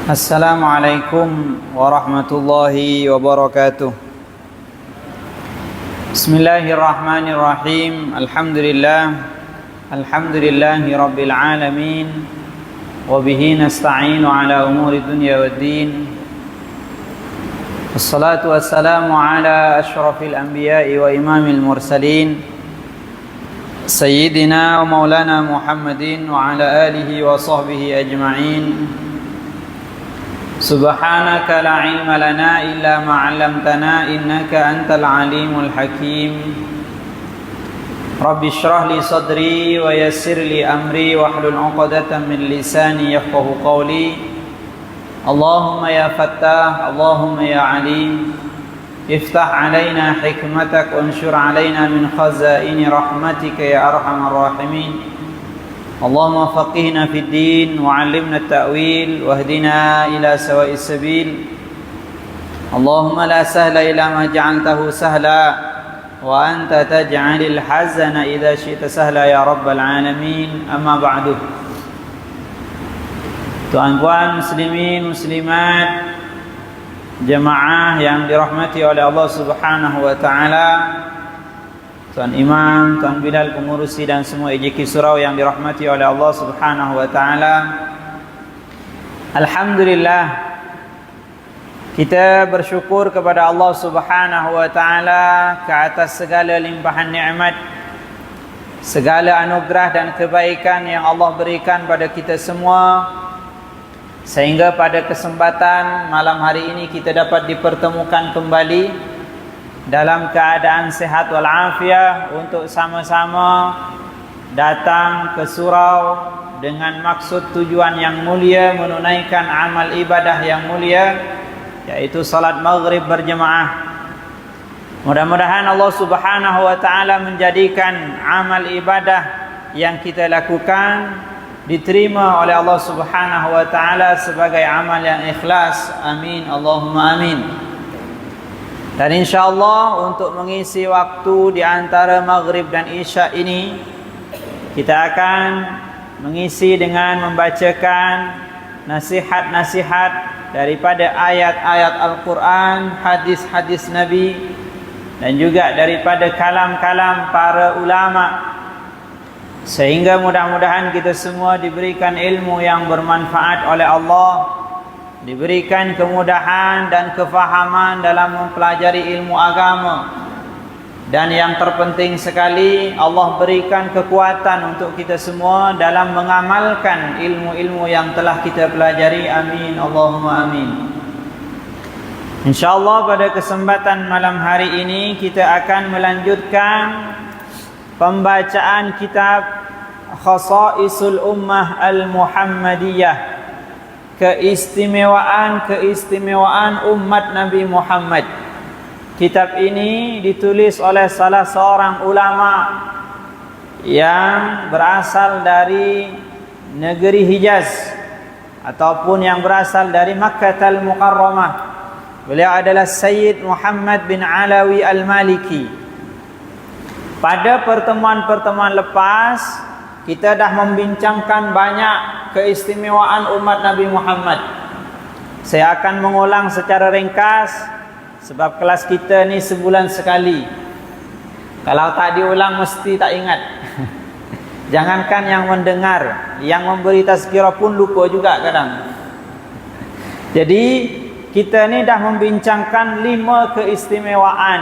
Assalamualaikum warahmatullahi wabarakatuh. Bismillahirrahmanirrahim. Alhamdulillahi rabbil alamin. Wa bihi nasta'inu ala umuri dunya waddin. Wassalatu wassalamu ala asyrafil anbiya'i wa imamil mursalin, Sayyidina wa maulana Muhammadin wa ala alihi wa sahbihi ajma'in. Subhanaka la ilma lana illa ma 'allamtana innaka antal alimul hakim. Rabbi shrah li sadri wa yassir li amri wahlul 'uqdatam min lisani yafqahu qawli. Allahumma ya Fattah, Allahumma ya Alim, iftah 'alaina hikmatak wa anshur 'alaina min khazaini rahmatika ya arhamar rahimin. Allahumma faqihna fid din wa 'allimna at-ta'wil wahdina ila sawa'is sabil. Allahumma la sahla illa ma ja'altahu sahla wa anta taj'alul hazana idza syi'ta sahla ya rabbal alamin. Amma ba'du. Tuan-tuan muslimin muslimat, jemaah yang dirahmati oleh Allah Subhanahu wa taala, Tuan Imam, Tuan Bilal pengurusi dan semua EJK Surau yang dirahmati oleh Allah Subhanahu wa taala. Alhamdulillah, kita bersyukur kepada Allah Subhanahu wa taala ke atas segala limpahan nikmat, segala anugerah dan kebaikan yang Allah berikan pada kita semua, sehingga pada kesempatan malam hari ini kita dapat dipertemukan kembali dalam keadaan sehat walafiat untuk sama-sama datang ke surau dengan maksud tujuan yang mulia, menunaikan amal ibadah yang mulia, yaitu salat maghrib berjemaah. Mudah-mudahan Allah Subhanahu wa taala menjadikan amal ibadah yang kita lakukan diterima oleh Allah Subhanahu wa taala sebagai amal yang ikhlas. Amin, Allahumma amin. Dan insyaAllah untuk mengisi waktu di antara maghrib dan isya ini, kita akan mengisi dengan membacakan nasihat-nasihat daripada ayat-ayat Al-Quran, hadis-hadis Nabi, dan juga daripada kalam-kalam para ulama, sehingga mudah-mudahan kita semua diberikan ilmu yang bermanfaat oleh Allah, diberikan kemudahan dan kefahaman dalam mempelajari ilmu agama, dan yang terpenting sekali Allah berikan kekuatan untuk kita semua dalam mengamalkan ilmu-ilmu yang telah kita pelajari. Amin, Allahumma amin. InsyaAllah pada kesempatan malam hari ini kita akan melanjutkan pembacaan kitab Khasa'isul Ummah Al-Muhammadiyah, keistimewaan umat Nabi Muhammad. Kitab ini ditulis oleh salah seorang ulama yang berasal dari negeri Hijaz ataupun yang berasal dari Makkah Al-Mukarramah. Beliau adalah Sayyid Muhammad bin Alawi Al-Maliki. Pada pertemuan-pertemuan lepas kita dah membincangkan banyak keistimewaan umat Nabi Muhammad. Saya akan mengulang secara ringkas sebab kelas kita ni sebulan sekali. Kalau tak diulang mesti tak ingat. Jangankan yang mendengar, yang memberi tazkirah pun lupa juga kadang. Jadi kita ni dah membincangkan 5 keistimewaan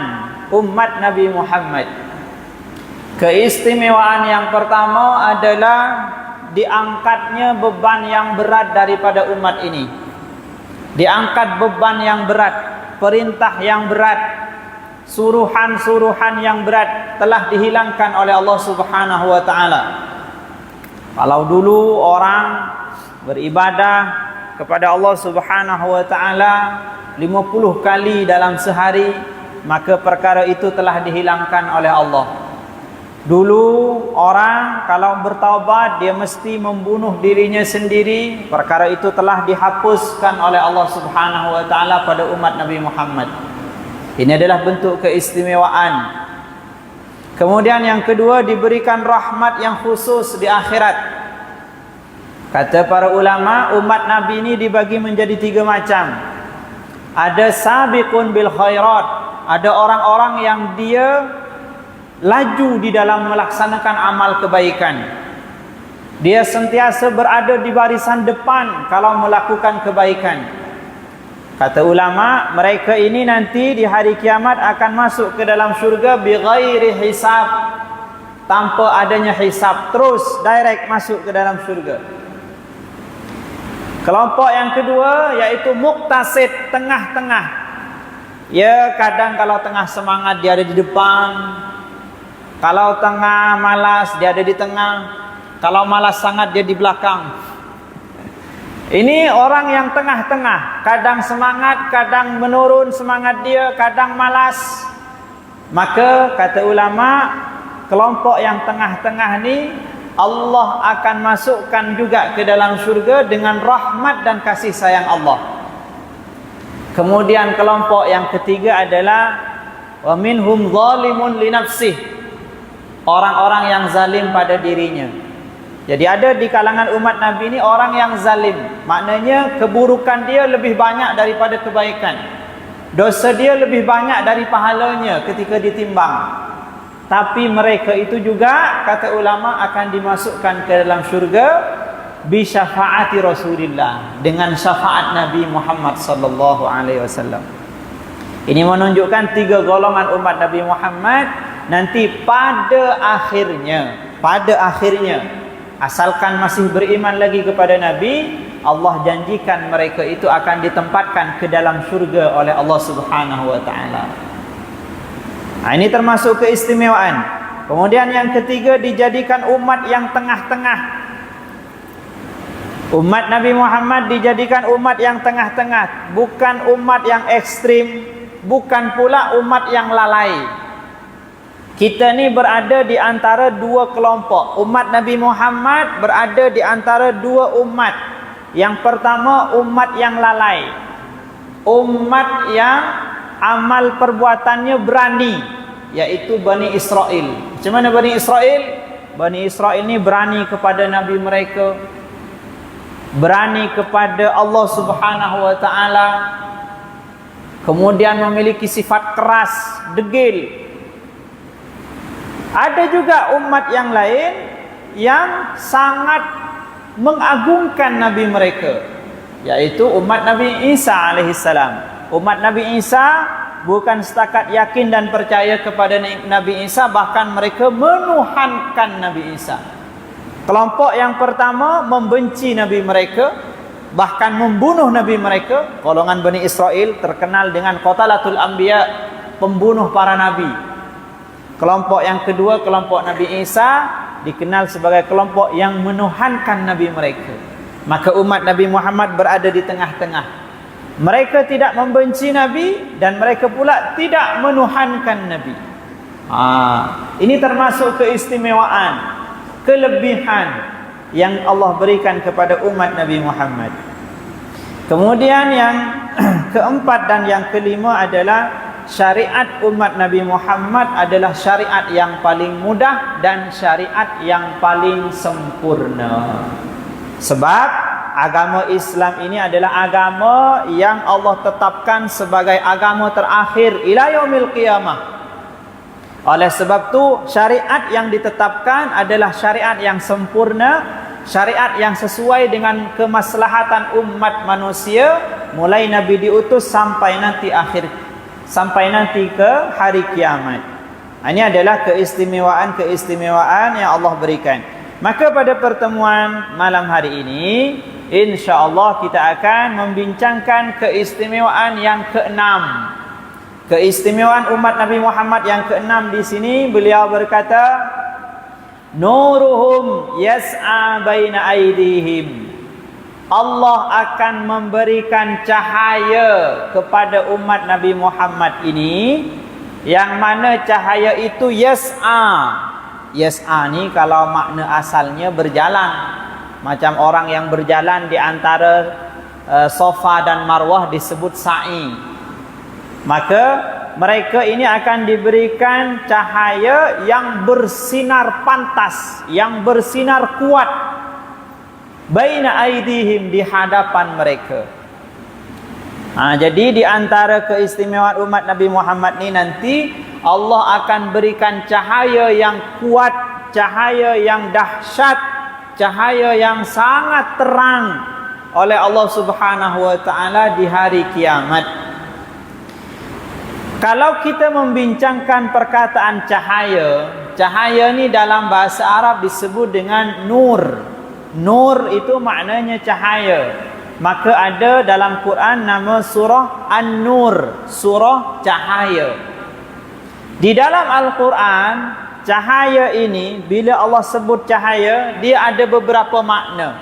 umat Nabi Muhammad. Keistimewaan yang pertama adalah diangkatnya beban yang berat daripada umat ini. Diangkat beban yang berat, perintah yang berat, suruhan-suruhan yang berat telah dihilangkan oleh Allah Subhanahu wa taala. Kalau dulu orang beribadah kepada Allah Subhanahu wa taala 50 kali dalam sehari, maka perkara itu telah dihilangkan oleh Allah. Dulu orang kalau bertaubat dia mesti membunuh dirinya sendiri, perkara itu telah dihapuskan oleh Allah Subhanahu wa taala pada umat Nabi Muhammad. Ini adalah bentuk keistimewaan. Kemudian yang kedua, diberikan rahmat yang khusus di akhirat. Kata para ulama, umat Nabi ini dibagi menjadi 3 macam. Ada sabiqun bil khairat, ada orang-orang yang dia laju di dalam melaksanakan amal kebaikan. Dia sentiasa berada di barisan depan kalau melakukan kebaikan. Kata ulama, mereka ini nanti di hari kiamat akan masuk ke dalam syurga bighairi hisab, tanpa adanya hisab, terus direct masuk ke dalam syurga. Kelompok yang kedua yaitu muktasid, tengah-tengah. Ya, kadang kalau tengah semangat dia ada di depan, kalau tengah malas dia ada di tengah, kalau malas sangat dia di belakang. Ini orang yang tengah-tengah, kadang semangat, kadang menurun semangat dia, kadang malas. Maka kata ulama, kelompok yang tengah-tengah ni Allah akan masukkan juga ke dalam syurga dengan rahmat dan kasih sayang Allah. Kemudian kelompok yang ketiga adalah wa minhum zalimun li nafsih, orang-orang yang zalim pada dirinya. Jadi ada di kalangan umat Nabi ini orang yang zalim, maknanya keburukan dia lebih banyak daripada kebaikan, dosa dia lebih banyak dari pahalanya ketika ditimbang. Tapi mereka itu juga, kata ulama, akan dimasukkan ke dalam syurga bi syafaati Rasulillah, dengan syafaat Nabi Muhammad sallallahu alaihi wasallam. Ini menunjukkan 3 golongan umat Nabi Muhammad nanti pada akhirnya, asalkan masih beriman lagi kepada Nabi, Allah janjikan mereka itu akan ditempatkan ke dalam syurga oleh Allah Subhanahu wa taala. Ini termasuk keistimewaan. Kemudian yang ketiga, dijadikan umat yang tengah-tengah. Umat Nabi Muhammad dijadikan umat yang tengah-tengah, bukan umat yang ekstrim, bukan pula umat yang lalai. Kita ni berada di antara 2 kelompok. Umat Nabi Muhammad berada di antara 2 umat. Yang pertama, umat yang lalai, umat yang amal perbuatannya berani, yaitu Bani Israel. Macam mana Bani Israel? Bani Israel ni berani kepada Nabi mereka, berani kepada Allah Subhanahu wa taala, kemudian memiliki sifat keras, degil. Ada juga umat yang lain yang sangat mengagungkan Nabi mereka, yaitu umat Nabi Isa alaihissalam. Umat Nabi Isa bukan setakat yakin dan percaya kepada Nabi Isa, bahkan mereka menuhankan Nabi Isa. Kelompok yang pertama membenci Nabi mereka, bahkan membunuh Nabi mereka. Golongan Bani Israel terkenal dengan qatalatul anbiya, pembunuh para nabi. Kelompok yang kedua, kelompok Nabi Isa, dikenal sebagai kelompok yang menuhankan Nabi mereka. Maka umat Nabi Muhammad berada di tengah-tengah. Mereka tidak membenci Nabi dan mereka pula tidak menuhankan Nabi. Ini termasuk keistimewaan, kelebihan yang Allah berikan kepada umat Nabi Muhammad. Kemudian yang keempat dan yang kelima adalah syariat umat Nabi Muhammad adalah syariat yang paling mudah dan syariat yang paling sempurna. Sebab agama Islam ini adalah agama yang Allah tetapkan sebagai agama terakhir ila yaumil qiyamah. Oleh sebab tu syariat yang ditetapkan adalah syariat yang sempurna, syariat yang sesuai dengan kemaslahatan umat manusia mulai Nabi diutus sampai nanti ke hari kiamat. Ini adalah keistimewaan yang Allah berikan. Maka pada pertemuan malam hari ini, insya-Allah kita akan membincangkan keistimewaan yang keenam. Keistimewaan umat Nabi Muhammad yang keenam di sini, beliau berkata, nuruhum yas'a baina aydihim. Allah akan memberikan cahaya kepada umat Nabi Muhammad ini, yang mana cahaya itu yas'a. Yas'a ni kalau makna asalnya berjalan, macam orang yang berjalan di antara Safa dan Marwah disebut sa'i. Maka mereka ini akan diberikan cahaya yang bersinar pantas, yang bersinar kuat. baina aidihim, di hadapan mereka. Jadi di antara keistimewaan umat Nabi Muhammad ni nanti Allah akan berikan cahaya yang kuat, cahaya yang dahsyat, cahaya yang sangat terang oleh Allah Subhanahu wa taala di hari kiamat. Kalau kita membincangkan perkataan cahaya, cahaya ni dalam bahasa Arab disebut dengan nur. Nur itu maknanya cahaya. Maka ada dalam Quran nama surah An-Nur, surah cahaya. Di dalam Al-Quran, cahaya ini bila Allah sebut cahaya, dia ada beberapa makna.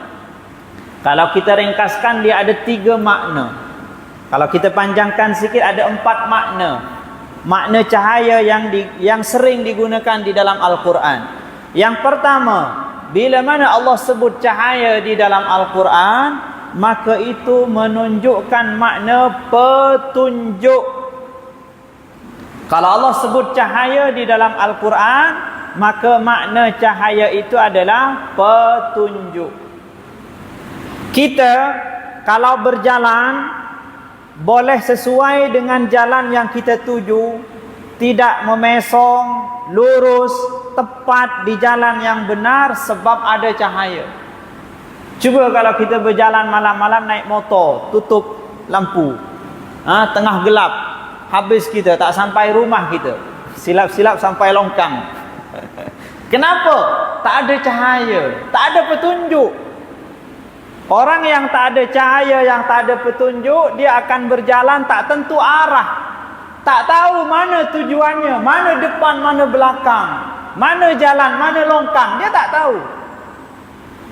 Kalau kita ringkaskan, dia ada 3 makna. Kalau kita panjangkan sikit, ada 4 makna. Makna cahaya yang sering digunakan di dalam Al-Quran. Yang pertama, bila mana Allah sebut cahaya di dalam Al-Quran, maka itu menunjukkan makna petunjuk. Kalau Allah sebut cahaya di dalam Al-Quran, maka makna cahaya itu adalah petunjuk. Kita kalau berjalan boleh sesuai dengan jalan yang kita tuju, tidak memesong, lurus, tepat di jalan yang benar sebab ada cahaya. Cuba kalau kita berjalan malam-malam naik motor, tutup lampu, tengah gelap, habis kita tak sampai rumah kita, silap-silap sampai longkang. Kenapa? Tak ada cahaya, tak ada petunjuk. Orang yang tak ada cahaya, yang tak ada petunjuk, dia akan berjalan tak tentu arah, tak tahu mana tujuannya, mana depan, mana belakang, mana jalan, mana longkang, dia tak tahu.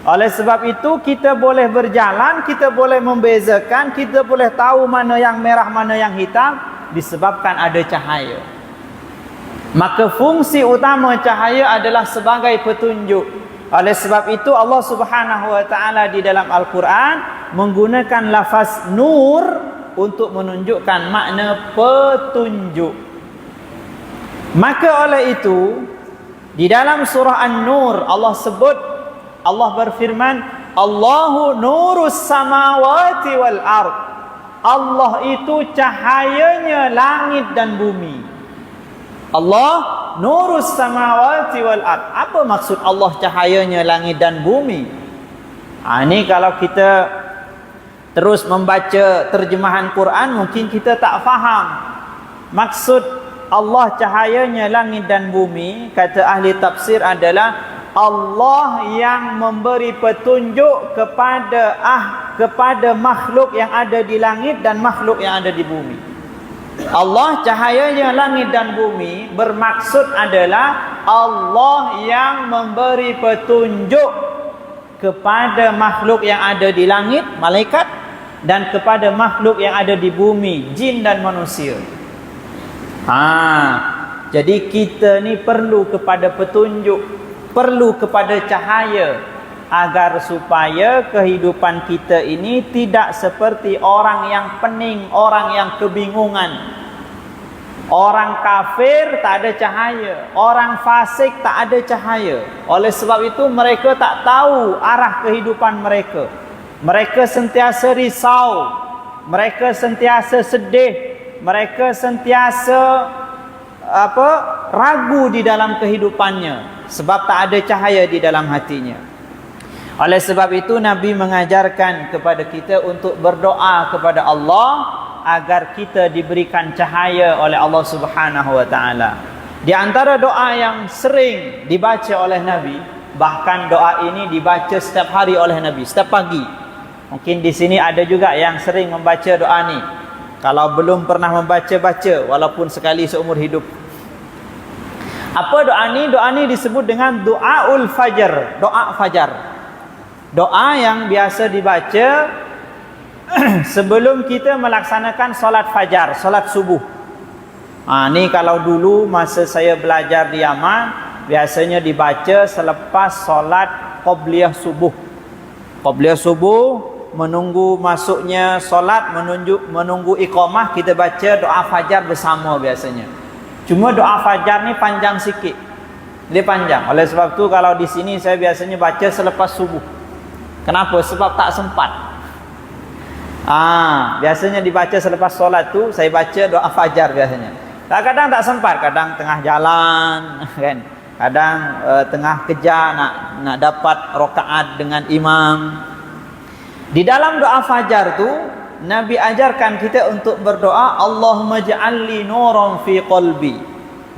Oleh sebab itu kita boleh berjalan, kita boleh membezakan, kita boleh tahu mana yang merah, mana yang hitam, disebabkan ada cahaya. Maka fungsi utama cahaya adalah sebagai petunjuk. Oleh sebab itu Allah Subhanahu wa taala di dalam Al-Quran menggunakan lafaz nur untuk menunjukkan makna petunjuk. Maka oleh itu di dalam surah An-Nur Allah berfirman, Allahu nurus samawati wal ard. Allah itu cahayanya langit dan bumi. Allah nurus samawati wal ard. Apa maksud Allah cahayanya langit dan bumi? Ini kalau kita terus membaca terjemahan Quran, mungkin kita tak faham. Maksud Allah cahayanya langit dan bumi, kata ahli tafsir adalah Allah yang memberi petunjuk kepada makhluk yang ada di langit dan makhluk yang ada di bumi. Allah cahayanya langit dan bumi bermaksud adalah Allah yang memberi petunjuk kepada makhluk yang ada di langit, malaikat, dan kepada makhluk yang ada di bumi, jin dan manusia. Jadi kita ni perlu kepada petunjuk, perlu kepada cahaya, agar supaya kehidupan kita ini tidak seperti orang yang pening, orang yang kebingungan. Orang kafir tak ada cahaya, orang fasik tak ada cahaya. Oleh sebab itu mereka tak tahu arah kehidupan mereka. Mereka sentiasa risau, mereka sentiasa sedih, mereka sentiasa ragu di dalam kehidupannya sebab tak ada cahaya di dalam hatinya. Oleh sebab itu Nabi mengajarkan kepada kita untuk berdoa kepada Allah agar kita diberikan cahaya oleh Allah Subhanahu wa taala. Di antara doa yang sering dibaca oleh Nabi, bahkan doa ini dibaca setiap hari oleh Nabi, setiap pagi. Mungkin di sini ada juga yang sering membaca doa ni. Kalau belum pernah membaca, baca walaupun sekali seumur hidup. Apa doa ni? Doa ni disebut dengan doaul fajar, doa fajar. Doa yang biasa dibaca sebelum kita melaksanakan solat fajar, solat subuh. Ni kalau dulu masa saya belajar di Yaman, biasanya dibaca selepas solat qabliyah subuh. Qabliyah subuh, menunggu masuknya solat, menunggu iqamah, kita baca doa fajar bersama biasanya. Cuma doa fajar ni panjang sikit, dia panjang. Oleh sebab tu kalau di sini saya biasanya baca selepas subuh. Kenapa? Sebab tak sempat. Biasanya dibaca selepas solat tu, saya baca doa fajar biasanya. Kadang-kadang tak sempat, kadang tengah jalan kan. Kadang tengah kejar nak dapat rakaat dengan imam. Di dalam doa fajar tu Nabi ajarkan kita untuk berdoa, Allahumma ja'alli nuran fi qalbi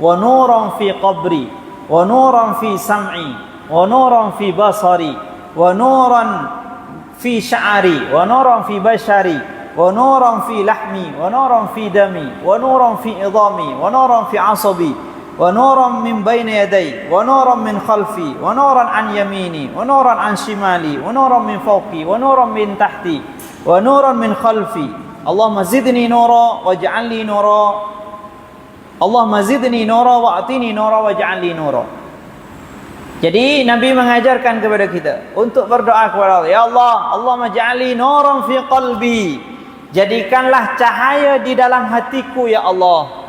wa nuran fi qabri wa nuran fi sam'i wa nuran fi basari wa nuran fi sya'ri wa nuran fi bashari wa nuran fi lahmi wa nuran fi dami wa nuran fi idami wa nuran fi asabi wa nuran min bayni yaday wa nuran min khalfi wa nuran an yamini wa nuran an shimali wa nuran min fawqi wa nuran min tahti wa nuran min khalfi. Allahumma zidni nura waj'alni nura. Allahumma zidni nura wa'tini nura waj'alni nura. Jadi Nabi mengajarkan kepada kita untuk berdoa kepada Allah, ya Allah, Allahumma ja'alni nuran fi qalbi. Jadikanlah cahaya di dalam hatiku ya Allah.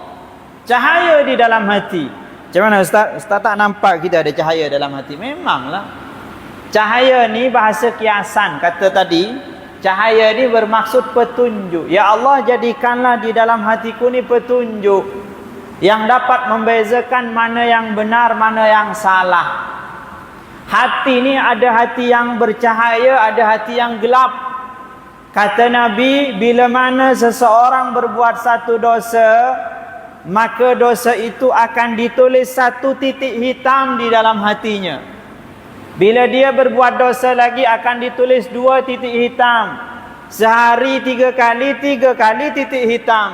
Cahaya di dalam hati. Macam mana Ustaz? Ustaz tak nampak kita ada cahaya dalam hati? Memanglah. Cahaya ni bahasa kiasan kata tadi. Cahaya ni bermaksud petunjuk. Ya Allah, jadikanlah di dalam hatiku ni petunjuk yang dapat membezakan mana yang benar, mana yang salah. Hati ni ada hati yang bercahaya, ada hati yang gelap. Kata Nabi, bila mana seseorang berbuat satu dosa, maka dosa itu akan ditulis satu titik hitam di dalam hatinya. Bila dia berbuat dosa lagi akan ditulis 2 titik hitam. Sehari 3 kali titik hitam.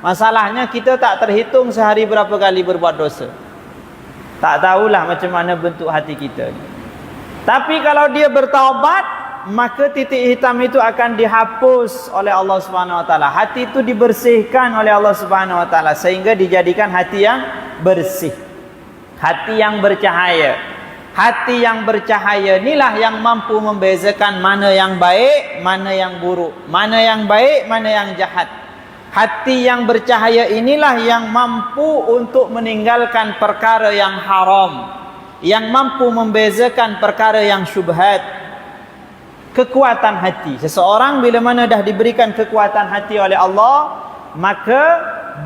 Masalahnya kita tak terhitung sehari berapa kali berbuat dosa. Tak tahulah macam mana bentuk hati kita ni. Tapi kalau dia bertaubat, maka titik hitam itu akan dihapus oleh Allah Subhanahu Wa Taala. Hati itu dibersihkan oleh Allah Subhanahu Wa Taala sehingga dijadikan hati yang bersih. Hati yang bercahaya. Hati yang bercahaya inilah yang mampu membezakan mana yang baik, mana yang buruk, mana yang baik, mana yang jahat. Hati yang bercahaya inilah yang mampu untuk meninggalkan perkara yang haram, yang mampu membezakan perkara yang syubhat. Kekuatan hati. Seseorang bila mana dah diberikan kekuatan hati oleh Allah, maka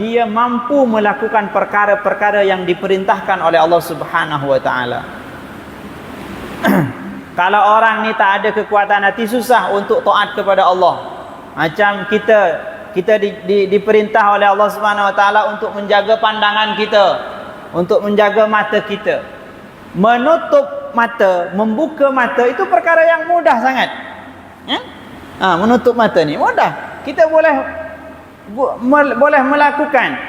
dia mampu melakukan perkara-perkara yang diperintahkan oleh Allah Subhanahu Wa Taala. Kalau orang ni tak ada kekuatan hati, susah untuk taat kepada Allah. Macam kita diperintah oleh Allah Subhanahu Wa Taala untuk menjaga pandangan kita, untuk menjaga mata kita. Menutup mata, membuka mata itu perkara yang mudah sangat. Menutup mata ni mudah. Kita boleh melakukan.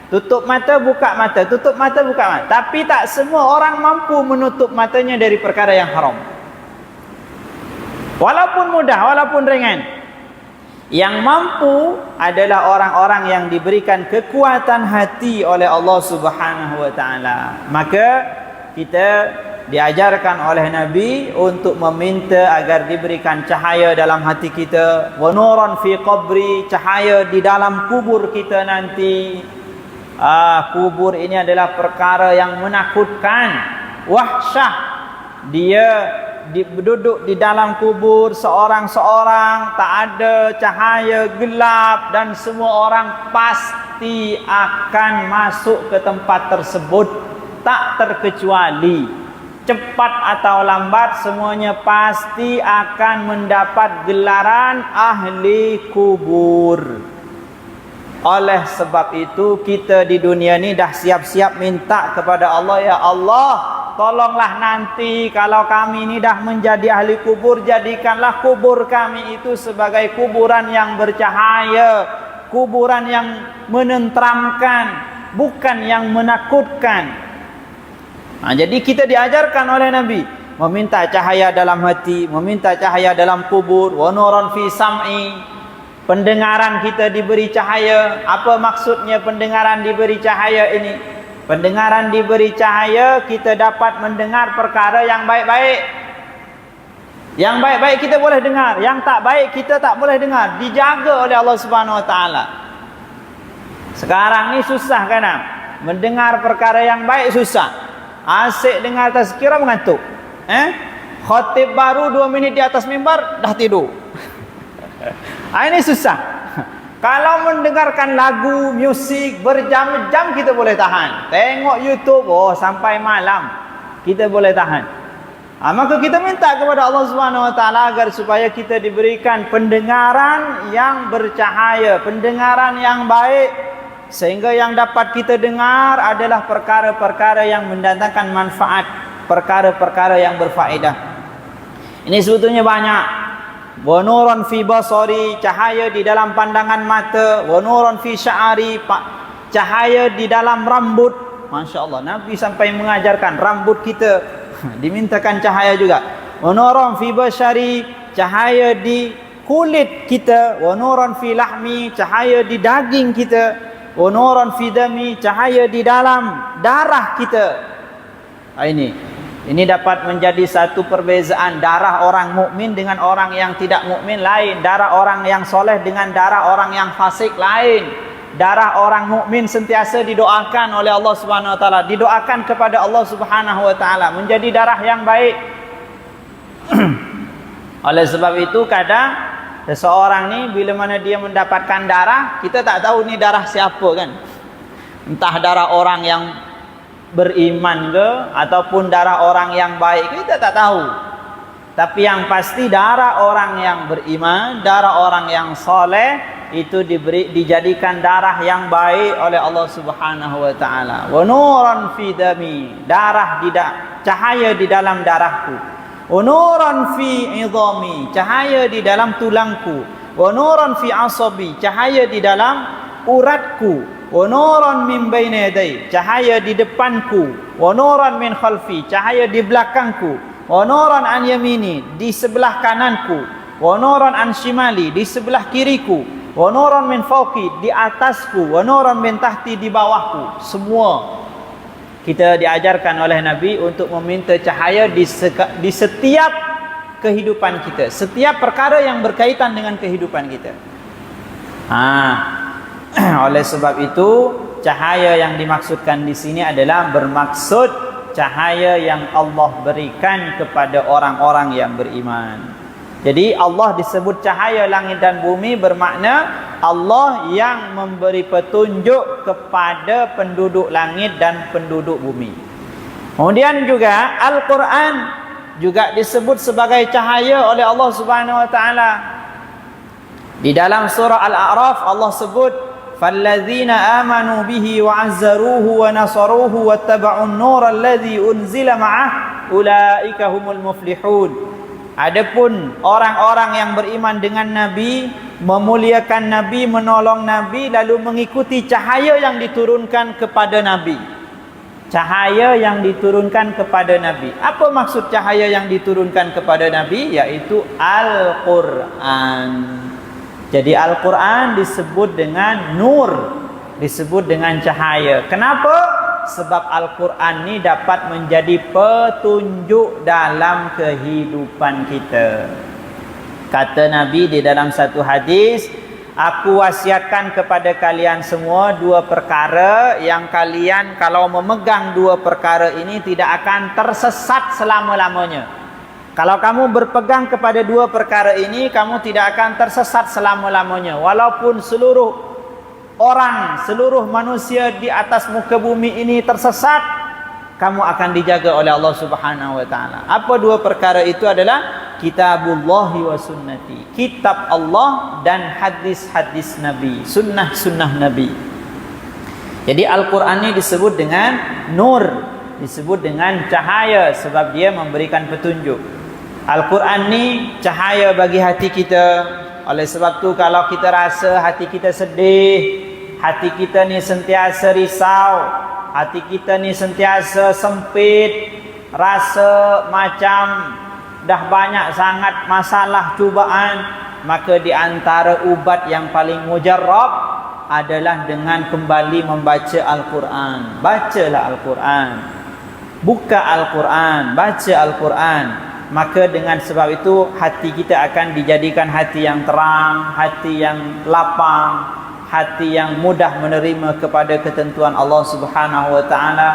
Tutup mata, buka mata, tutup mata, buka mata. Tapi tak semua orang mampu menutup matanya dari perkara yang haram. Walaupun mudah, walaupun ringan. Yang mampu adalah orang-orang yang diberikan kekuatan hati oleh Allah Subhanahu Wa Taala. Maka kita diajarkan oleh Nabi untuk meminta agar diberikan cahaya dalam hati kita. Wa nuran fi qabri, cahaya di dalam kubur kita nanti. Kubur ini adalah perkara yang menakutkan, wahsyah. Dia duduk di dalam kubur seorang-seorang, tak ada cahaya, gelap, dan semua orang pasti akan masuk ke tempat tersebut, tak terkecuali. Cepat atau lambat semuanya pasti akan mendapat gelaran ahli kubur. Oleh sebab itu kita di dunia ni dah siap-siap minta kepada Allah, ya Allah, tolonglah nanti kalau kami ni dah menjadi ahli kubur, jadikanlah kubur kami itu sebagai kuburan yang bercahaya, kuburan yang menenteramkan, bukan yang menakutkan. Jadi kita diajarkan oleh Nabi meminta cahaya dalam hati, meminta cahaya dalam kubur. Wa nuran fi sam'i, pendengaran kita diberi cahaya. Apa maksudnya pendengaran diberi cahaya ini? Pendengaran diberi cahaya, kita dapat mendengar perkara yang baik-baik. Yang baik-baik kita boleh dengar, yang tak baik kita tak boleh dengar. Dijaga oleh Allah Subhanahu Wa Taala. Sekarang ni susah kan? Mendengar perkara yang baik susah. Asyik dengar tazkirah mengantuk. Khatib baru 2 minit di atas mimbar dah tidur. Ini susah. Kalau mendengarkan lagu, musik berjam-jam kita boleh tahan. Tengok YouTube sampai malam kita boleh tahan. Maka kita minta kepada Allah Subhanahu Wa Taala agar supaya kita diberikan pendengaran yang bercahaya, pendengaran yang baik, sehingga yang dapat kita dengar adalah perkara-perkara yang mendatangkan manfaat, perkara-perkara yang berfaedah. Ini sebetulnya banyak. Wa nuran fi basari, cahaya di dalam pandangan mata. Wa nuran fi sya'ari, cahaya di dalam rambut. Masya Allah, Nabi sampai mengajarkan rambut kita dimintakan cahaya juga. Wa nuran fi basyari, cahaya di kulit kita. Wa nuran fi lahmi, cahaya di daging kita. Wa nuran fi dami, cahaya di dalam darah kita. Ini dapat menjadi satu perbezaan darah orang mukmin dengan orang yang tidak mukmin lain, darah orang yang soleh dengan darah orang yang fasik lain. Darah orang mukmin sentiasa didoakan oleh Allah Subhanahu Wa Taala, didoakan kepada Allah Subhanahu Wa Taala menjadi darah yang baik. Oleh sebab itu kadang seseorang ni bila mana dia mendapatkan darah, kita tak tahu ni darah siapa kan. Entah darah orang yang beriman ke ataupun darah orang yang baik, kita tak tahu. Tapi yang pasti darah orang yang beriman, darah orang yang soleh itu dijadikan darah yang baik oleh Allah Subhanahu Wa Taala. Wa nuran fi dami, cahaya di dalam darahku. Wa nuran fi idhami, cahaya di dalam tulangku. Wa nuran fi asabi, cahaya di dalam uratku. Wa nuran min baini yaday, cahaya di depanku. Wa nuran min khalfi, cahaya di belakangku. Wa nuran an yamini, di sebelah kananku. Wa nuran an shimali, di sebelah kiriku. Wa nuran min fawqi, di atasku. Wa nuran min tahti, di bawahku. Semua kita diajarkan oleh Nabi untuk meminta cahaya di setiap kehidupan kita, setiap perkara yang berkaitan dengan kehidupan kita. Oleh sebab itu cahaya yang dimaksudkan di sini adalah bermaksud cahaya yang Allah berikan kepada orang-orang yang beriman. Jadi Allah disebut cahaya langit dan bumi bermakna Allah yang memberi petunjuk kepada penduduk langit dan penduduk bumi. Kemudian juga Al-Quran juga disebut sebagai cahaya oleh Allah Subhanahu Wa Taala. Di dalam surah Al-A'raf Allah sebut falladzina amanu bihi wa azzaruhu wa nasaruhu wattaba'un nura alladzi unzila ma'ah ulaika humul muflihun. Adapun orang-orang yang beriman dengan Nabi, memuliakan Nabi, menolong Nabi, lalu mengikuti cahaya yang diturunkan kepada Nabi. Cahaya yang diturunkan kepada Nabi. Apa maksud cahaya yang diturunkan kepada Nabi? Yaitu Al-Quran. Jadi Al-Quran disebut dengan nur, disebut dengan cahaya. Kenapa? Sebab Al-Quran ni dapat menjadi petunjuk dalam kehidupan kita. Kata Nabi di dalam satu hadis, aku wasiatkan kepada kalian semua 2 perkara yang kalian kalau memegang 2 perkara ini tidak akan tersesat selama-lamanya. Kalau kamu berpegang kepada 2 perkara ini, kamu tidak akan tersesat selama-lamanya. Walaupun seluruh orang, seluruh manusia di atas muka bumi ini tersesat, kamu akan dijaga oleh Allah Subhanahu Wa Taala. Apa 2 perkara itu adalah Kitabullahi wa sunnati, kitab Allah dan hadis-hadis Nabi, sunnah-sunnah Nabi. Jadi Al-Quran ini disebut dengan nur, disebut dengan cahaya sebab dia memberikan petunjuk. Al-Quran ni cahaya bagi hati kita. Oleh sebab tu kalau kita rasa hati kita sedih, hati kita ni sentiasa risau, hati kita ni sentiasa sempit, rasa macam dah banyak sangat masalah cubaan, maka di antara ubat yang paling mujarrab adalah dengan kembali membaca Al-Quran. Bacalah Al-Quran, buka Al-Quran, baca Al-Quran. Maka dengan sebab itu hati kita akan dijadikan hati yang terang, hati yang lapang, hati yang mudah menerima kepada ketentuan Allah Subhanahu Wa Taala.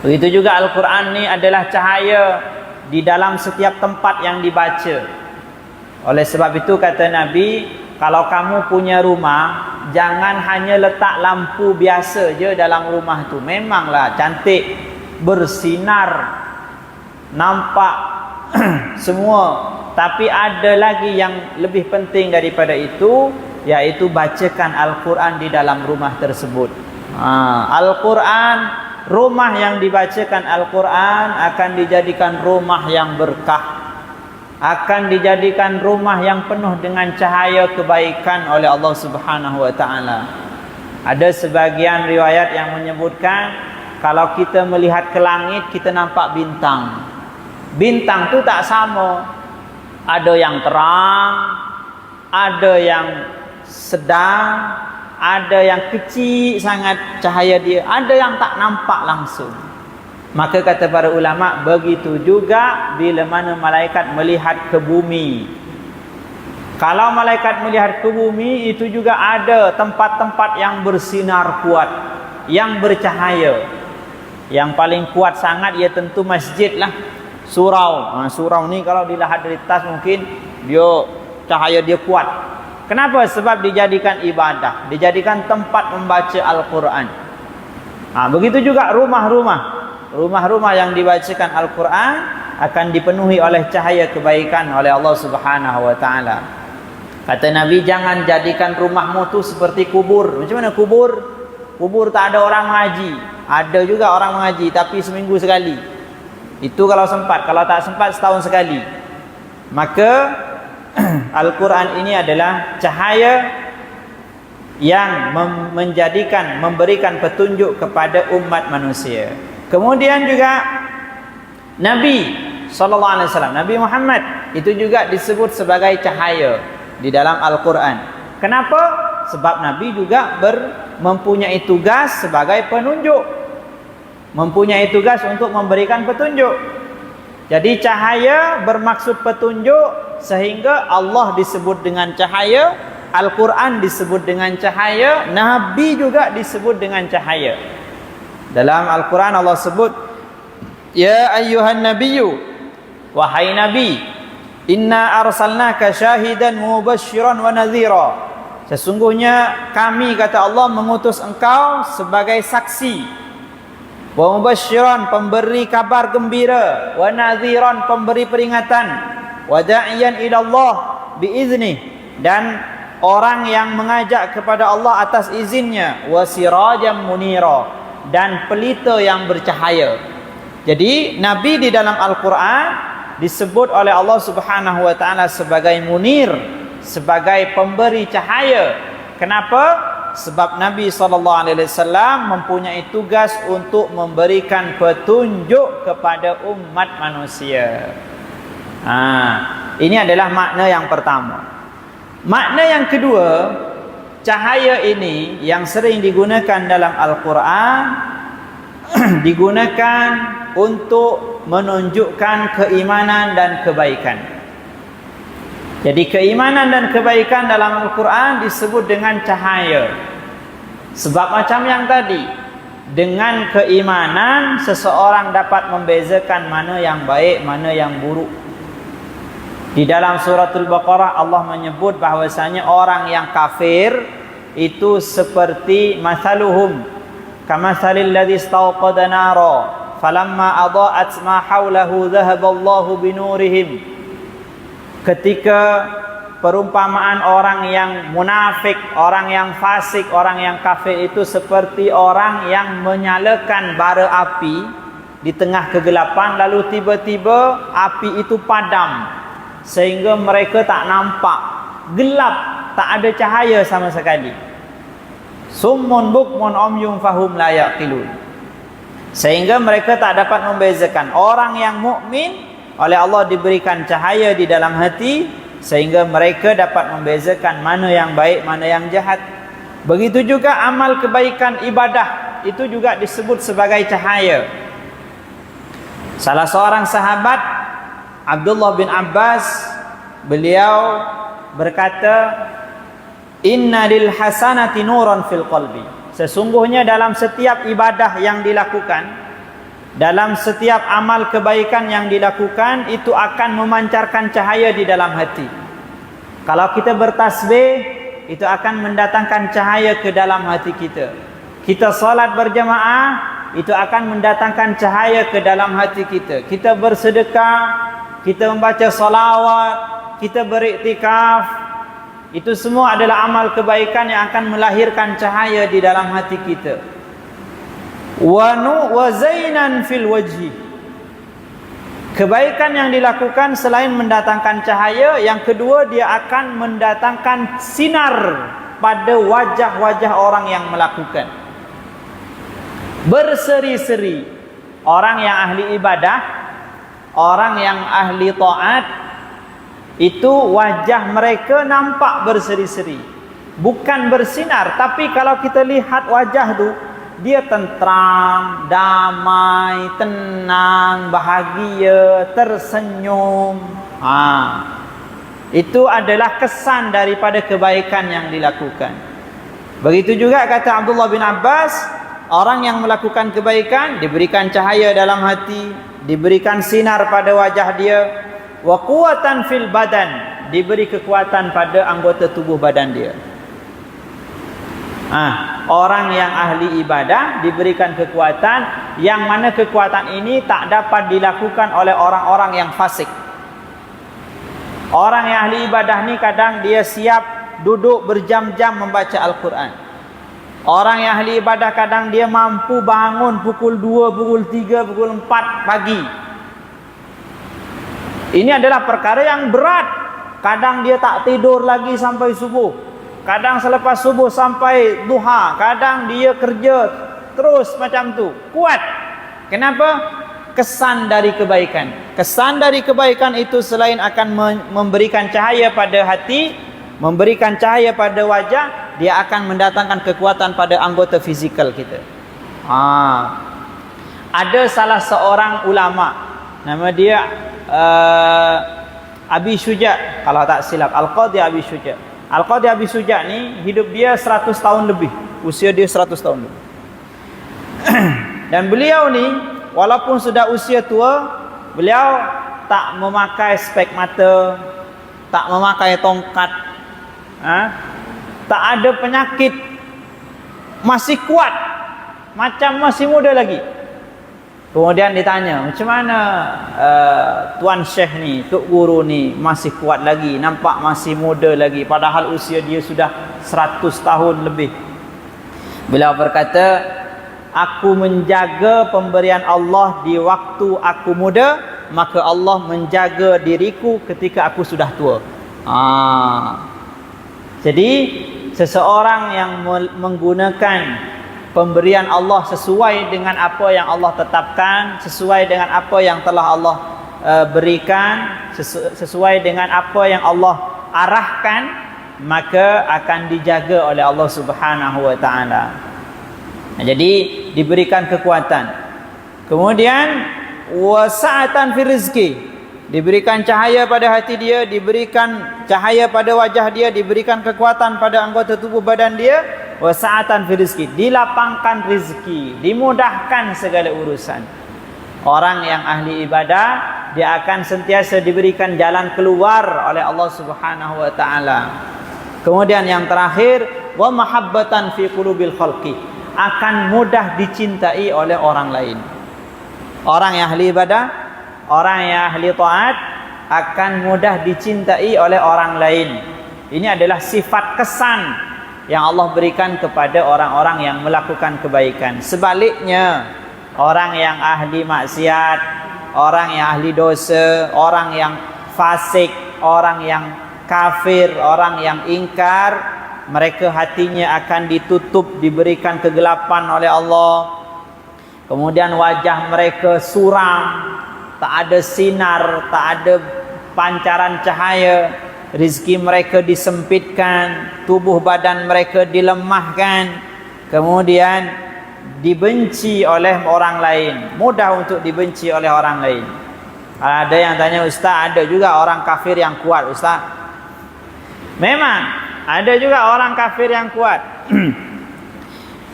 Begitu juga Al-Quran ni adalah cahaya di dalam setiap tempat yang dibaca. Oleh sebab itu kata Nabi, kalau kamu punya rumah, jangan hanya letak lampu biasa je dalam rumah tu. Memanglah cantik, bersinar, nampak semua. Tapi ada lagi yang lebih penting daripada itu, yaitu bacakan Al-Quran di dalam rumah tersebut. Al-Quran, rumah yang dibacakan Al-Quran akan dijadikan rumah yang berkah, akan dijadikan rumah yang penuh dengan cahaya kebaikan oleh Allah Subhanahu wa taala. Ada sebagian riwayat yang menyebutkan kalau kita melihat ke langit, kita nampak bintang. Bintang tu tak sama. Ada yang terang, ada yang sedang, ada yang kecil sangat cahaya dia, ada yang tak nampak langsung. Maka kata para ulama, begitu juga bila mana malaikat melihat ke bumi. Kalau malaikat melihat ke bumi, itu juga ada tempat-tempat yang bersinar kuat, yang bercahaya. Yang paling kuat sangat ia tentu masjid lah. Surau. Surau ni kalau dilihat dari atas mungkin dia cahaya dia kuat. Kenapa? Sebab dijadikan ibadah, dijadikan tempat membaca Al-Quran. Begitu juga rumah-rumah. Rumah-rumah yang dibacakan Al-Quran akan dipenuhi oleh cahaya kebaikan oleh Allah Subhanahu wa taala. Kata Nabi, jangan jadikan rumahmu tu seperti kubur. Macam mana kubur? Kubur tak ada orang mengaji. Ada juga orang mengaji, tapi seminggu sekali. Itu kalau sempat. Kalau tak sempat, setahun sekali. Maka Al-Quran ini adalah cahaya yang memberikan petunjuk kepada umat manusia. Kemudian juga Nabi SAW, Nabi Muhammad, itu juga disebut sebagai cahaya di dalam Al-Quran. Kenapa? Sebab Nabi juga mempunyai tugas sebagai penunjuk, mempunyai tugas untuk memberikan petunjuk. Jadi cahaya bermaksud petunjuk, sehingga Allah disebut dengan cahaya, Al-Quran disebut dengan cahaya, Nabi juga disebut dengan cahaya. Dalam Al-Quran Allah sebut, ya ayyuhan nabiyyu, wahai Nabi, inna arsalnaka syahidan mubasysyiran wa nadhira. Sesungguhnya kami, kata Allah, mengutus engkau sebagai saksi, wa mubasysyiran, pemberi kabar gembira, wa nadhiran, pemberi peringatan, wa da'iyan ila Allah biiznih, dan orang yang mengajak kepada Allah atas izinnya, wa sirajan munira, dan pelita yang bercahaya. Jadi Nabi di dalam Al-Quran disebut oleh Allah Subhanahu wa taala sebagai munir, sebagai pemberi cahaya. Kenapa? Sebab Nabi SAW mempunyai tugas untuk memberikan petunjuk kepada umat manusia. Ini adalah makna yang pertama. Makna yang kedua, cahaya ini yang sering digunakan dalam Al-Quran digunakan untuk menunjukkan keimanan dan kebaikan. Jadi keimanan dan kebaikan dalam Al-Quran disebut dengan cahaya. Sebab macam yang tadi, dengan keimanan seseorang dapat membezakan mana yang baik, mana yang buruk. Di dalam suratul Baqarah Allah menyebut bahwasanya orang yang kafir itu seperti masaluhum kamatsalil ladzi istawqada nara falamma adaa'at ma haulahu dhahaballahu binurihim. Ketika perumpamaan orang yang munafik, orang yang fasik, orang yang kafir itu seperti orang yang menyalakan bara api di tengah kegelapan, lalu tiba-tiba api itu padam sehingga mereka tak nampak, gelap, tak ada cahaya sama sekali. Summun bukmun umyun fahum la yaqilun. Sehingga mereka tak dapat membezakan. Orang yang mukmin oleh Allah diberikan cahaya di dalam hati, sehingga mereka dapat membezakan mana yang baik, mana yang jahat. Begitu juga amal kebaikan ibadah itu juga disebut sebagai cahaya. Salah seorang sahabat, Abdullah bin Abbas, beliau berkata, inna lil hasanati nuran fil qalbi. Sesungguhnya dalam setiap ibadah yang dilakukan dalam setiap amal kebaikan yang dilakukan itu akan memancarkan cahaya di dalam hati. Kalau kita bertasbih, itu akan mendatangkan cahaya ke dalam hati kita. Kita salat berjamaah, itu akan mendatangkan cahaya ke dalam hati kita. Kita bersedekah, kita membaca salawat, kita beriktikaf, itu semua adalah amal kebaikan yang akan melahirkan cahaya di dalam hati kita. Wa zainan fil wajhi. Kebaikan yang dilakukan selain mendatangkan cahaya, yang kedua dia akan mendatangkan sinar pada wajah-wajah orang yang melakukan. Berseri-seri. Orang yang ahli ibadah, orang yang ahli taat, itu wajah mereka nampak berseri-seri, bukan bersinar. Tapi kalau kita lihat wajah tu, dia tentram, damai, tenang, bahagia, tersenyum. Itu adalah kesan daripada kebaikan yang dilakukan. Begitu juga kata Abdullah bin Abbas, orang yang melakukan kebaikan diberikan cahaya dalam hati, diberikan sinar pada wajah dia. Wa quwatan fil badan, diberi kekuatan pada anggota tubuh badan dia. Orang yang ahli ibadah diberikan kekuatan, yang mana kekuatan ini tak dapat dilakukan oleh orang-orang yang fasik. Orang yang ahli ibadah ni kadang dia siap duduk berjam-jam membaca Al-Quran. Orang yang ahli ibadah kadang dia mampu bangun pukul 2, pukul 3, pukul 4 pagi. Ini adalah perkara yang berat. Kadang dia tak tidur lagi sampai subuh, kadang selepas subuh sampai duha, kadang dia kerja terus macam tu. Kuat. Kenapa? Kesan dari kebaikan. Kesan dari kebaikan itu selain akan memberikan cahaya pada hati, memberikan cahaya pada wajah, dia akan mendatangkan kekuatan pada anggota fizikal kita. Ada salah seorang ulama, nama dia Abi Syuja, kalau tak silap, Al-Qadhi Abi Syuja. Al-Qadhi Abi Syuja ni hidup dia 100 tahun lebih. Usia dia 100 tahun lebih. Dan beliau ni walaupun sudah usia tua, beliau tak memakai spek mata, tak memakai tongkat, tak ada penyakit, masih kuat, macam masih muda lagi. Kemudian ditanya, macam mana Tuan Syekh ni, Tok Guru ni masih kuat lagi, nampak masih muda lagi, padahal usia dia sudah 100 tahun lebih. Beliau berkata, aku menjaga pemberian Allah di waktu aku muda, maka Allah menjaga diriku ketika aku sudah tua. Jadi seseorang yang menggunakan pemberian Allah sesuai dengan apa yang Allah tetapkan, sesuai dengan apa yang telah Allah berikan, sesuai dengan apa yang Allah arahkan, maka akan dijaga oleh Allah Subhanahu wa taala. Jadi diberikan kekuatan. Kemudian wasa'atan fi rizki, diberikan cahaya pada hati dia, diberikan cahaya pada wajah dia, diberikan kekuatan pada anggota tubuh badan dia. Wasa'atan fi rizki, dilapangkan rizki, dimudahkan segala urusan. Orang yang ahli ibadah, dia akan sentiasa diberikan jalan keluar oleh Allah Subhanahu wa taala. Kemudian yang terakhir, wa mahabbatan fi qulubil khalqi, akan mudah dicintai oleh orang lain. Orang yang ahli ibadah, orang yang ahli taat akan mudah dicintai oleh orang lain. Ini adalah sifat kesan yang Allah berikan kepada orang-orang yang melakukan kebaikan. Sebaliknya, orang yang ahli maksiat, orang yang ahli dosa, orang yang fasik, orang yang kafir, orang yang ingkar, mereka hatinya akan ditutup, diberikan kegelapan oleh Allah. Kemudian wajah mereka suram, tak ada sinar, tak ada pancaran cahaya. Rizki mereka disempitkan, tubuh badan mereka dilemahkan, kemudian dibenci oleh orang lain, mudah untuk dibenci oleh orang lain. Ada yang tanya, Ustaz, ada juga orang kafir yang kuat, Ustaz? Memang ada juga orang kafir yang kuat.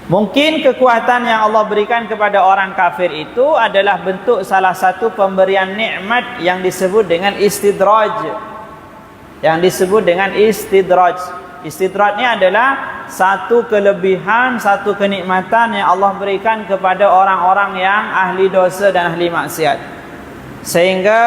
Mungkin kekuatan yang Allah berikan kepada orang kafir itu adalah bentuk salah satu pemberian nikmat yang disebut dengan istidraj. Yang disebut dengan istidraj. Istidraj ini adalah satu kelebihan, satu kenikmatan yang Allah berikan kepada orang-orang yang ahli dosa dan ahli maksiat. Sehingga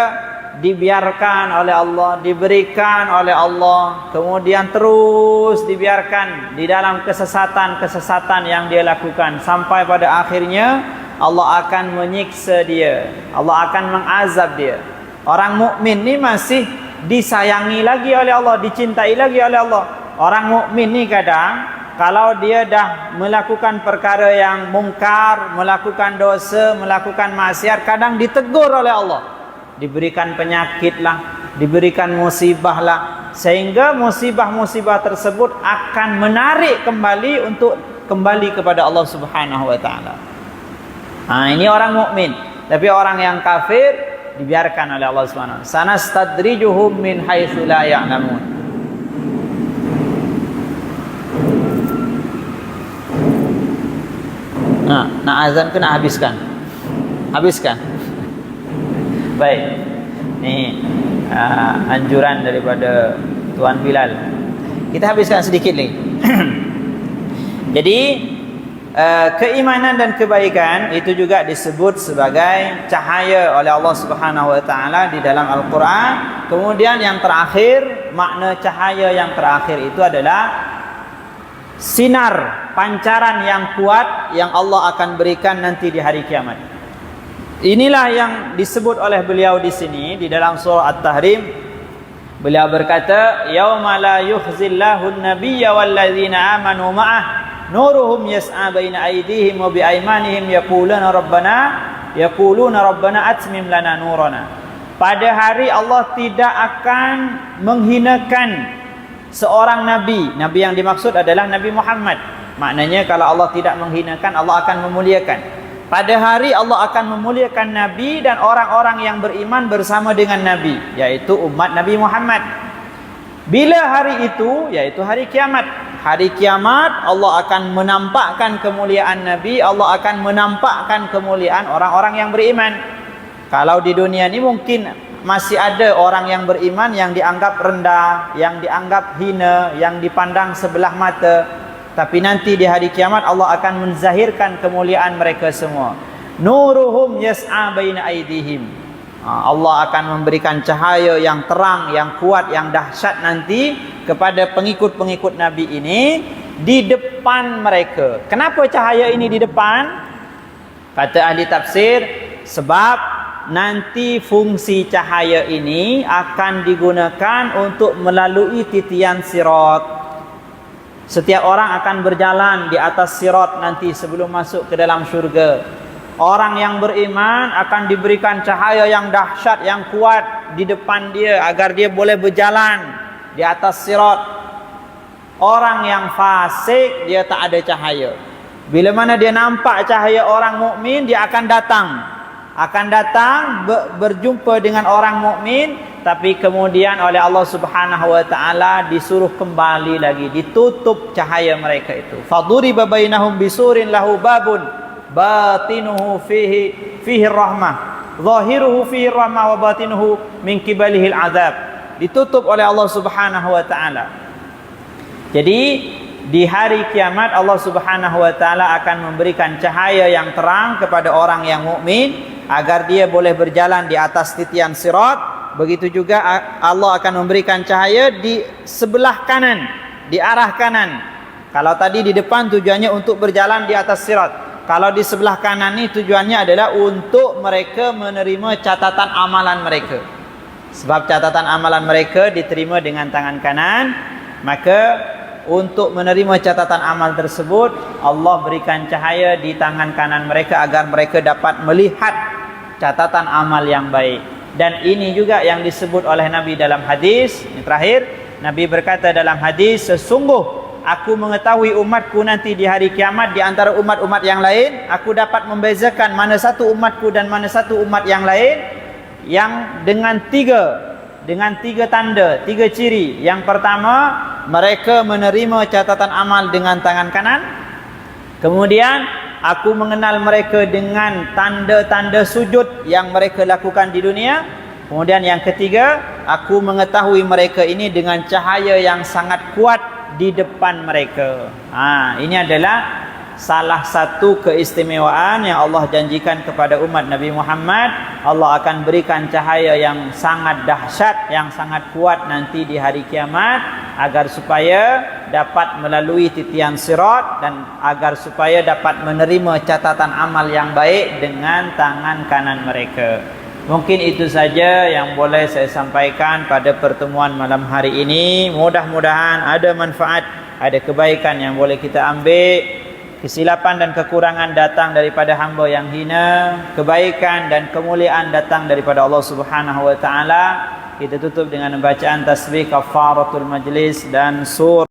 dibiarkan oleh Allah, diberikan oleh Allah, kemudian terus dibiarkan di dalam kesesatan-kesesatan yang dia lakukan, sampai pada akhirnya Allah akan menyiksa dia, Allah akan mengazab dia. Orang mukmin ni masih disayangi lagi oleh Allah, dicintai lagi oleh Allah. Orang mukmin ni kadang kalau dia dah melakukan perkara yang mungkar, melakukan dosa, melakukan maksiat, kadang ditegur oleh Allah. Diberikan penyakit lah, diberikan musibah lah, sehingga musibah-musibah tersebut akan menarik kembali untuk kembali kepada Allah Subhanahu wa taala. Ini orang mukmin. Tapi orang yang kafir dibiarkan oleh Allah Subhanahu wa taala. Sanastadrijuhum min haitsu la ya'lamun. Nak azan ke nak habiskan? Habiskan. Baik, ni anjuran daripada Tuan Bilal. Kita habiskan sedikit lagi. Jadi keimanan dan kebaikan itu juga disebut sebagai cahaya oleh Allah Subhanahu wa taala di dalam Al-Quran. Kemudian yang terakhir, makna cahaya yang terakhir itu adalah sinar, pancaran yang kuat yang Allah akan berikan nanti di hari kiamat. Inilah yang disebut oleh beliau di sini di dalam surah At-Tahrim. Beliau berkata, "Yauma la yukhzillahu an-nabiyya walladzina amanu ma'ah nuruhum yas'a baina aydihim wa bi aymanihim yaquluna rabbana atmim lana nurana." Pada hari Allah tidak akan menghinakan seorang nabi. Nabi yang dimaksud adalah Nabi Muhammad. Maknanya kalau Allah tidak menghinakan, Allah akan memuliakan. Pada hari Allah akan memuliakan Nabi dan orang-orang yang beriman bersama dengan Nabi, yaitu umat Nabi Muhammad. Bila hari itu? Yaitu hari kiamat. Hari kiamat Allah akan menampakkan kemuliaan Nabi, Allah akan menampakkan kemuliaan orang-orang yang beriman. Kalau di dunia ini mungkin masih ada orang yang beriman yang dianggap rendah, yang dianggap hina, yang dipandang sebelah mata. Tapi nanti di hari kiamat Allah akan menzahirkan kemuliaan mereka semua. Nuruhum yas'a baina aydihim. Allah akan memberikan cahaya yang terang, yang kuat, yang dahsyat nanti kepada pengikut-pengikut Nabi ini di depan mereka. Kenapa cahaya ini di depan? Kata ahli tafsir, sebab nanti fungsi cahaya ini akan digunakan untuk melalui titian sirat. Setiap orang akan berjalan di atas sirat nanti sebelum masuk ke dalam syurga. Orang yang beriman akan diberikan cahaya yang dahsyat, yang kuat di depan dia agar dia boleh berjalan di atas sirat. Orang yang fasik dia tak ada cahaya. Bila mana dia nampak cahaya orang mukmin, dia akan datang berjumpa dengan orang mukmin, tapi kemudian oleh Allah Subhanahu wa taala disuruh kembali lagi, ditutup cahaya mereka itu. Faduriba bainahum bisurin lahu babun batinuhu fihi rahmah zahiruhu fihi rahmah wa batinuhu min qibalihi al'adzab. Ditutup oleh Allah Subhanahu wa taala. Jadi di hari kiamat Allah Subhanahu wa taala akan memberikan cahaya yang terang kepada orang yang mukmin agar dia boleh berjalan di atas titian sirat. Begitu juga Allah akan memberikan cahaya di sebelah kanan, di arah kanan. Kalau tadi di depan tujuannya untuk berjalan di atas sirat, kalau di sebelah kanan ini tujuannya adalah untuk mereka menerima catatan amalan mereka. Sebab catatan amalan mereka diterima dengan tangan kanan, maka untuk menerima catatan amal tersebut Allah berikan cahaya di tangan kanan mereka agar mereka dapat melihat catatan amal yang baik. Dan ini juga yang disebut oleh Nabi dalam hadis. Ini terakhir, Nabi berkata dalam hadis, sesungguh aku mengetahui umatku nanti di hari kiamat di antara umat-umat yang lain. Aku dapat membezakan mana satu umatku dan mana satu umat yang lain, yang dengan tiga tanda, tiga ciri. Yang pertama, mereka menerima catatan amal dengan tangan kanan. Kemudian aku mengenal mereka dengan tanda-tanda sujud yang mereka lakukan di dunia. Kemudian yang ketiga, aku mengetahui mereka ini dengan cahaya yang sangat kuat di depan mereka. Ini adalah salah satu keistimewaan yang Allah janjikan kepada umat Nabi Muhammad. Allah akan berikan cahaya yang sangat dahsyat, yang sangat kuat nanti di hari kiamat, agar supaya dapat melalui titian sirat dan agar supaya dapat menerima catatan amal yang baik dengan tangan kanan mereka. Mungkin itu saja yang boleh saya sampaikan pada pertemuan malam hari ini. Mudah-mudahan ada manfaat, ada kebaikan yang boleh kita ambil. Kesilapan dan kekurangan datang daripada hamba yang hina. Kebaikan dan kemuliaan datang daripada Allah Subhanahu wa taala. Kita tutup dengan bacaan tasbih kafaratul majlis dan surah